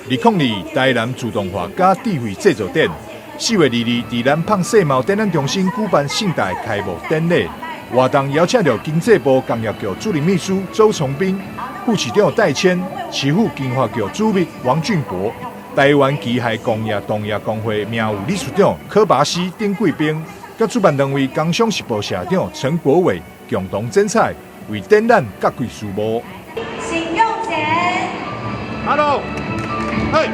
2022台南自动化加智慧制造展，4月22日伫南胖世贸展览中心举办盛大开幕典礼。活动邀请到经济部工业局主任秘书周崇斌、副市长戴谦、市府经发局主秘王俊博、台湾机械工业同业工会名誉理事长柯拔西等贵宾，甲主办单位工商时报社长陈国伟共同剪彩，为展览各具事务。请用钱。Hello， 嘿，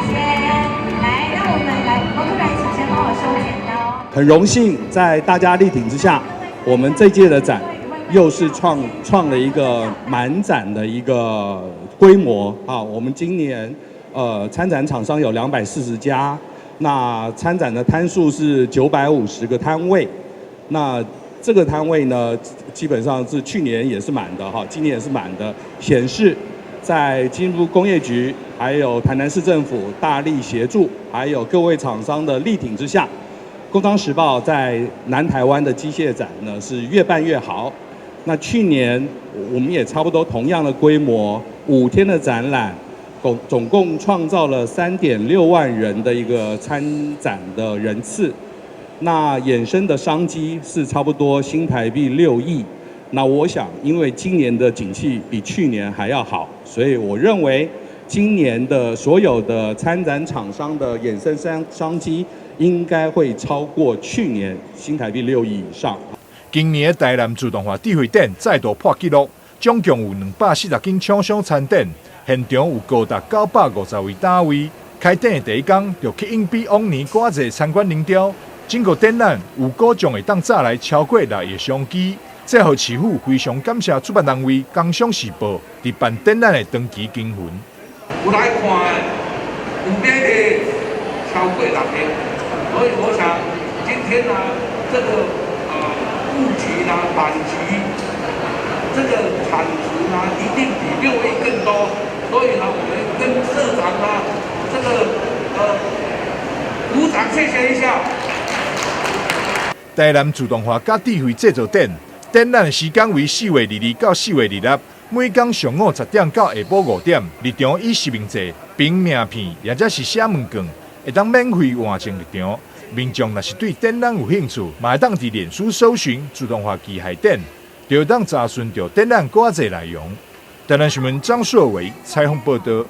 谢谢。来，让我们来，工作人员请先帮我收剪刀。很荣幸在大家力挺之下，我们这届的展又是创了一个满展的一个规模啊。我们今年参展厂商有240家，那参展的摊数是950个摊位。那这个摊位呢，基本上是去年也是满的哈，今年也是满的，显示在经济部工业局还有台南市政府大力协助，还有各位厂商的力挺之下，工商时报在南台湾的机械展呢是越办越好。那去年我们也差不多同样的规模，5天的展览，总共创造了3.6万人的一个参展的人次。那衍生的商机是差不多新台币6亿。那我想，因为今年的景气比去年还要好，所以我认为今年的所有的参展厂商的衍生商机应该会超过去年新台币6亿以上。今年的台南自动化智慧展再度破纪录，总共有240间厂商参展，现场有高达950位单位。开展的第一天就吸引比往年更侪参观人潮。经过展览，有股将会当早来超过6亿商机。这互市府非常感谢主办单位《工商时报》伫办展览的长期经营。有来看的，有买的超过6亿，所以我想今天呢，这个布局呢、板级，这个产值呢，一定比6亿更多。所以呢，我们跟社长呢，这个鼓掌谢谢一下。台南自动化加智慧制造展，展览时间为4月22日到4月22日，每天上午10点到下晡5点。入场以实名制、凭名片，或者是写问卷，会当免费完成入场。民众若是对展览有兴趣，嘛会当伫脸书搜寻自动化机械展，就会当查询到展览更侪内容。台南新闻张硕伟采访报道。